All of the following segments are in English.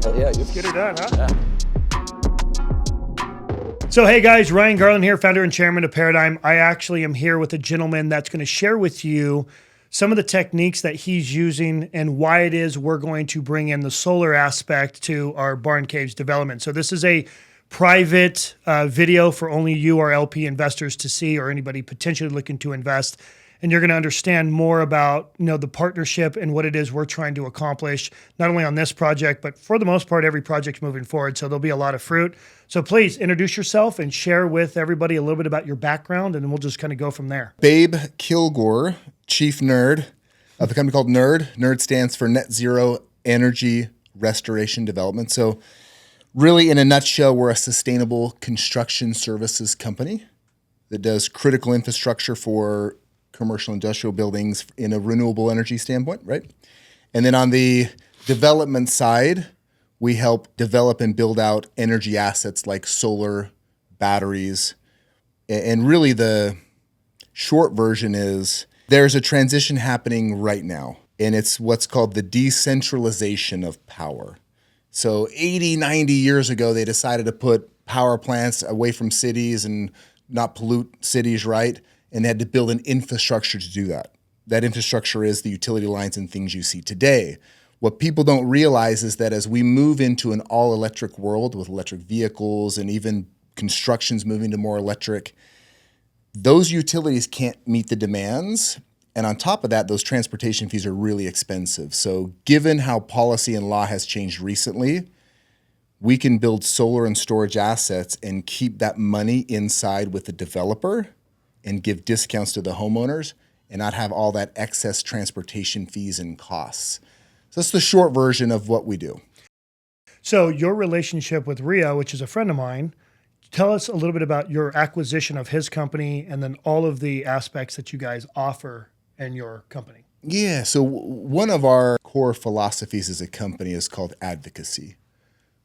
Yeah, Let's get her done, huh? Yeah. So, hey guys, Ryan Garland here, founder and chairman of Paradyme. I actually am here with a gentleman that's going to share with you some of the techniques that he's using and why it is we're going to bring in the solar aspect to our barn caves development. So this is a private video for only you, our LP investors, to see, or anybody potentially looking to invest. And you're going to understand more about, the partnership and what it is we're trying to accomplish, not only on this project, but for the most part, every project moving forward. So there'll be a lot of fruit. So please introduce yourself and share with everybody a little bit about your background, and then we'll just kind of go from there. Babe Kilgore, Chief Nerd of a company called N.E.R.D. N.E.R.D stands for Net Zero Energy Restoration Development. So really, in a nutshell, we're a sustainable construction services company that does critical infrastructure for commercial industrial buildings in a renewable energy standpoint, right? And then on the development side, we help develop and build out energy assets like solar, batteries. And really the short version is there's a transition happening right now, and it's what's called the decentralization of power. So 80, 90 years ago, they decided to put power plants away from cities and not pollute cities, right? And they had to build an infrastructure to do that. That infrastructure is the utility lines and things you see today. What people don't realize is that as we move into an all-electric world with electric vehicles and even construction's moving to more electric, those utilities can't meet the demands. And on top of that, those transportation fees are really expensive. So given how policy and law has changed recently, we can build solar and storage assets and keep that money inside with the developer and give discounts to the homeowners and not have all that excess transportation fees and costs. So that's the short version of what we do. So your relationship with Rio, which is a friend of mine, tell us a little bit about your acquisition of his company and then all of the aspects that you guys offer in your company. Yeah, so one of our core philosophies as a company is called advocacy.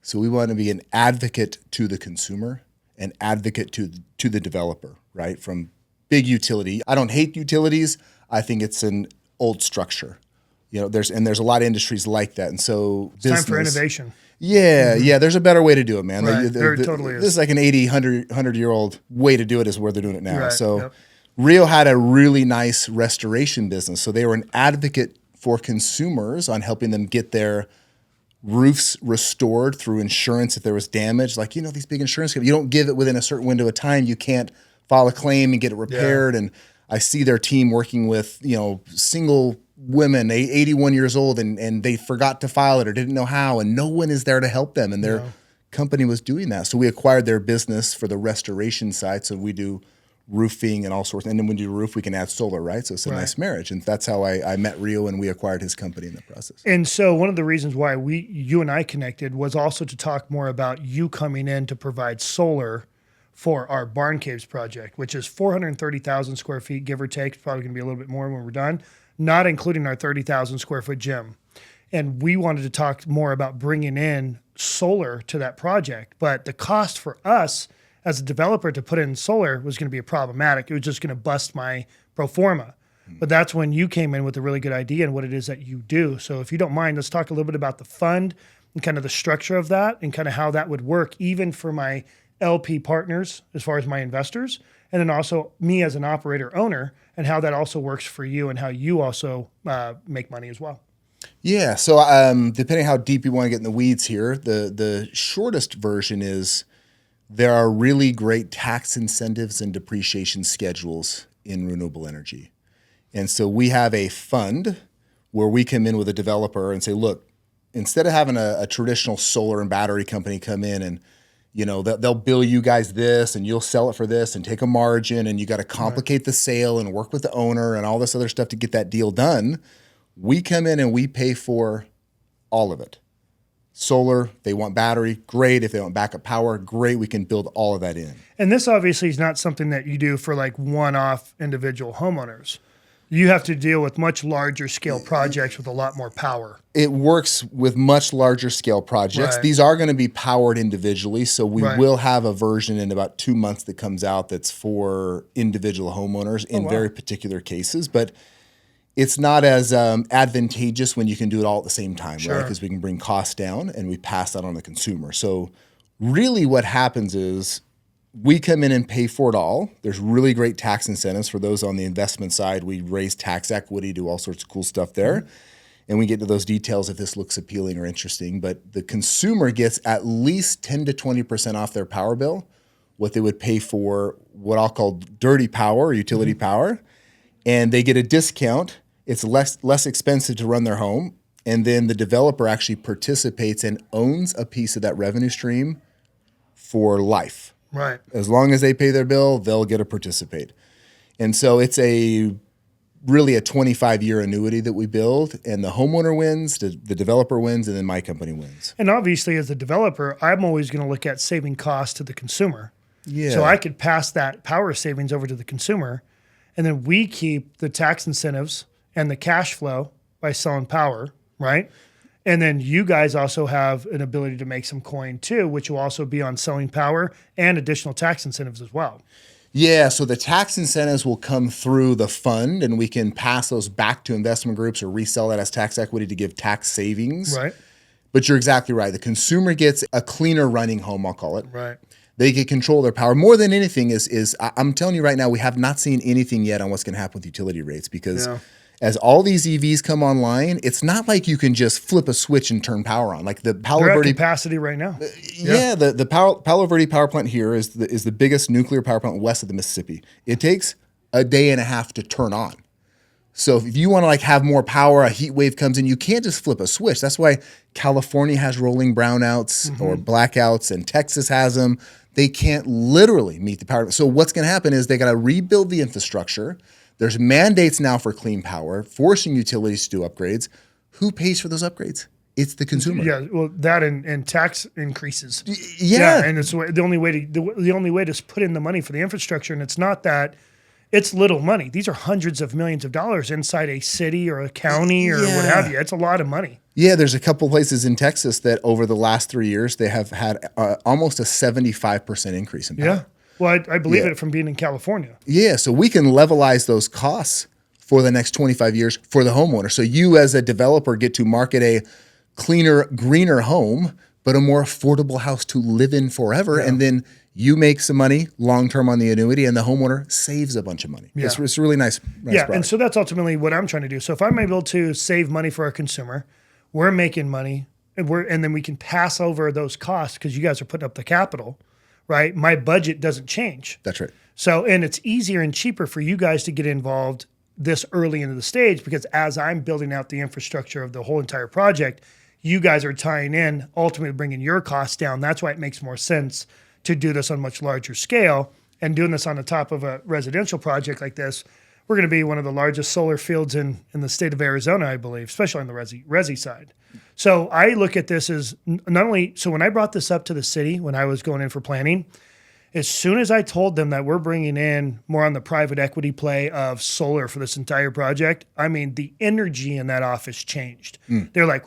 So we want to be an advocate to the consumer, an advocate to the developer, right? From big utility. I don't hate utilities. I think it's an old structure. There's a lot of industries like that. And so it's time for innovation. Yeah, yeah. There's a better way to do it, man. Right. There totally is. This is like an 80, 100-year-old way to do it is where they're doing it now. Right. So Yep. Rio had a really nice restoration business. So they were an advocate for consumers on helping them get their roofs restored through insurance if there was damage. Like, these big insurance companies, you don't give it within a certain window of time. You can't file a claim and get it repaired. Yeah. And I see their team working with, single women, 81 years old, and they forgot to file it or didn't know how, and no one is there to help them. And their company was doing that. So we acquired their business for the restoration side. So we do roofing and all sorts. And then when we do roof, we can add solar, right? So it's a nice marriage. And that's how I met Rio, and we acquired his company in the process. And so one of the reasons why you and I connected was also to talk more about you coming in to provide solar for our Barn Caves project, which is 430,000 square feet, give or take. It's probably going to be a little bit more when we're done, not including our 30,000 square foot gym. And we wanted to talk more about bringing in solar to that project. But the cost for us as a developer to put in solar was going to be problematic. It was just going to bust my pro forma. But that's when you came in with a really good idea and what it is that you do. So if you don't mind, let's talk a little bit about the fund and kind of the structure of that and kind of how that would work, even for my LP partners, as far as my investors, and then also me as an operator owner, and how that also works for you and how you also make money as well. Yeah. So depending how deep you want to get in the weeds here, the shortest version is there are really great tax incentives and depreciation schedules in renewable energy. And so we have a fund where we come in with a developer and say, look, instead of having a traditional solar and battery company come in and they'll bill you guys this and you'll sell it for this and take a margin and you got to complicate the sale and work with the owner and all this other stuff to get that deal done. We come in and we pay for all of it. Solar, they want battery, great. If they want backup power, great. We can build all of that in. And this obviously is not something that you do for like one-off individual homeowners. You have to deal with much larger scale projects with a lot more power. It works with much larger scale projects. Right. These are going to be powered individually. So we will have a version in about 2 months that comes out that's for individual homeowners in very particular cases. But it's not as advantageous when you can do it all at the same time, Sure. right? Because we can bring costs down and we pass that on the consumer. So really what happens is we come in and pay for it all. There's really great tax incentives for those on the investment side. We raise tax equity, do all sorts of cool stuff there. Mm-hmm. And we get to those details if this looks appealing or interesting. But the consumer gets at least 10 to 20% off their power bill, what they would pay for what I'll call dirty power or utility power. And they get a discount. It's less expensive to run their home. And then the developer actually participates and owns a piece of that revenue stream for life. Right. As long as they pay their bill, they'll get to participate. And so it's really a 25-year annuity that we build, and the homeowner wins, the developer wins, and then my company wins. And obviously, as a developer, I'm always going to look at saving costs to the consumer. Yeah. So I could pass that power savings over to the consumer, and then we keep the tax incentives and the cash flow by selling power, right? And then you guys also have an ability to make some coin too, which will also be on selling power and additional tax incentives as well. Yeah, so the tax incentives will come through the fund, and we can pass those back to investment groups or resell that as tax equity to give tax savings. Right. But you're exactly right. The consumer gets a cleaner running home, I'll call it. Right. They get control of their power. More than anything is I'm telling you right now, we have not seen anything yet on what's going to happen with utility rates because as all these EVs come online, it's not like you can just flip a switch and turn power on. Like the Palo They're at Verde capacity right now. the Palo Verde power plant here is the biggest nuclear power plant west of the Mississippi. It takes a day and a half to turn on. So if you want to like have more power, a heat wave comes in, you can't just flip a switch. That's why California has rolling brownouts or blackouts, and Texas has them. They can't literally meet the power. So what's going to happen is they got to rebuild the infrastructure. There's mandates now for clean power, forcing utilities to do upgrades. Who pays for those upgrades? It's the consumer. Yeah, well, that and tax increases. Yeah, and it's the only way to put in the money for the infrastructure. And it's not that it's little money. These are hundreds of millions of dollars inside a city or a county or what have you. It's a lot of money. Yeah, there's a couple places in Texas that over the last 3 years they have had almost a 75% increase in power. Yeah. Well, I believe it from being in California. Yeah, so we can levelize those costs for the next 25 years for the homeowner. So you as a developer get to market a cleaner, greener home, but a more affordable house to live in forever. Yeah. And then you make some money long-term on the annuity and the homeowner saves a bunch of money. Yeah. It's a really nice product. And so that's ultimately what I'm trying to do. So if I'm able to save money for our consumer, we're making money, and then we can pass over those costs because you guys are putting up the capital. Right? My budget doesn't change. That's right. So, and it's easier and cheaper for you guys to get involved this early into the stage because as I'm building out the infrastructure of the whole entire project, you guys are tying in, ultimately bringing your costs down. That's why it makes more sense to do this on a much larger scale, and doing this on the top of a residential project like this. We're going to be one of the largest solar fields in the state of Arizona, I believe, especially on the resi side. So I look at this as not only, so when I brought this up to the city, when I was going in for planning, as soon as I told them that we're bringing in more on the private equity play of solar for this entire project, I mean, the energy in that office changed. They're like,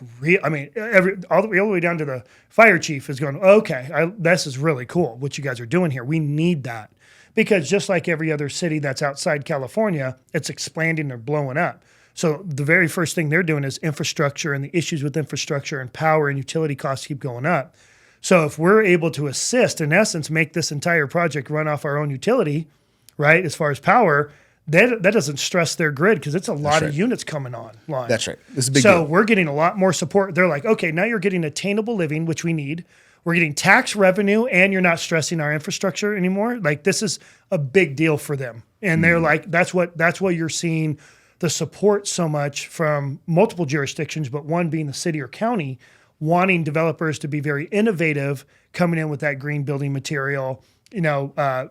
all the way down to the fire chief is going, okay, this is really cool what you guys are doing here. We need that. Because just like every other city that's outside California, it's expanding, they're blowing up. So the very first thing they're doing is infrastructure, and the issues with infrastructure and power and utility costs keep going up. So if we're able to assist, in essence, make this entire project run off our own utility, right, as far as power, that doesn't stress their grid because it's a lot of units coming online. That's right. This is a big deal. So we're getting a lot more support. They're like, okay, now you're getting attainable living, which we need. We're getting tax revenue, and you're not stressing our infrastructure anymore. Like, this is a big deal for them. And they're like, that's why you're seeing the support so much from multiple jurisdictions, but one being the city or county, wanting developers to be very innovative, coming in with that green building material,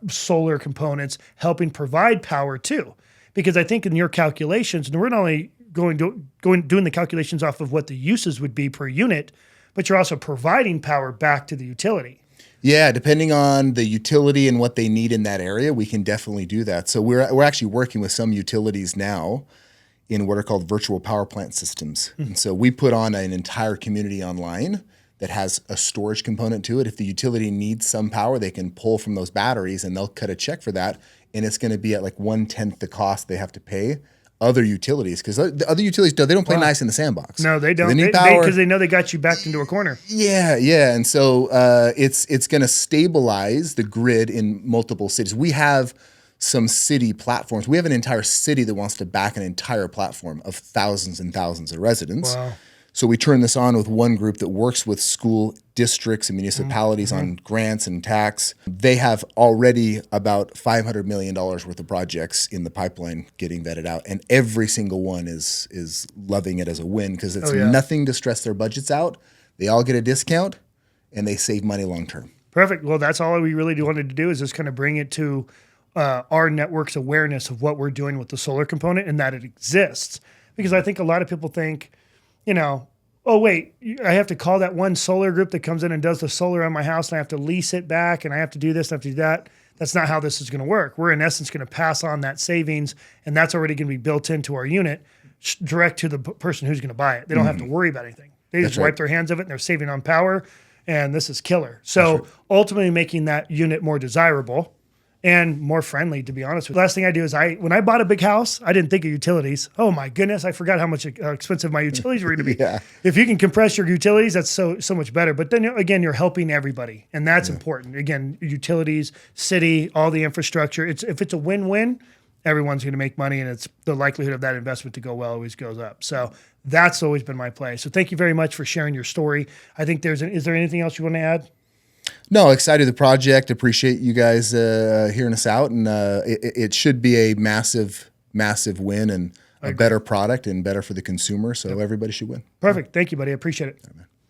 solar components, helping provide power too. Because I think in your calculations, and we're not only doing the calculations off of what the uses would be per unit, but you're also providing power back to the utility. Yeah, depending on the utility and what they need in that area, we can definitely do that. So we're actually working with some utilities now in what are called virtual power plant systems. And so we put on an entire community online that has a storage component to it. If the utility needs some power, they can pull from those batteries and they'll cut a check for that. And it's going to be at like 1/10 the cost they have to pay other utilities, because the other utilities, they don't play nice in the sandbox. No, they don't. They need power power. Because they know they got you backed into a corner. Yeah, yeah. And so it's going to stabilize the grid in multiple cities. We have some city platforms. We have an entire city that wants to back an entire platform of thousands and thousands of residents. Wow. So we turn this on with one group that works with school districts and municipalities on grants and tax. They have already about $500 million worth of projects in the pipeline getting vetted out. And every single one is loving it as a win, because it's nothing to stress their budgets out. They all get a discount and they save money long term. Perfect. Well, that's all we really wanted to do, is just kind of bring it to our network's awareness of what we're doing with the solar component and that it exists. Because I think a lot of people think, oh, wait, I have to call that one solar group that comes in and does the solar on my house, and I have to lease it back, and I have to do this, and I have to do that. That's not how this is going to work. We're, in essence, going to pass on that savings, and that's already going to be built into our unit direct to the person who's going to buy it. They don't have to worry about anything. They just wipe their hands of it, and they're saving on power, and this is killer. So ultimately making that unit more desirable and more friendly, to be honest with you. Last thing I do is when I bought a big house, I didn't think of utilities. Oh my goodness, I forgot how much expensive my utilities were going to be. If you can compress your utilities, that's so much better. But then again, you're helping everybody, and that's important. Again, utilities, city, all the infrastructure. If it's a win-win, everyone's going to make money, and it's the likelihood of that investment to go well always goes up. So that's always been my play. So thank you very much for sharing your story. I think is there anything else you want to add? No, excited the project. Appreciate you guys hearing us out, and it should be a massive, massive win and a better product and better for the consumer. So everybody should win. Perfect. Thank you, buddy. I appreciate it.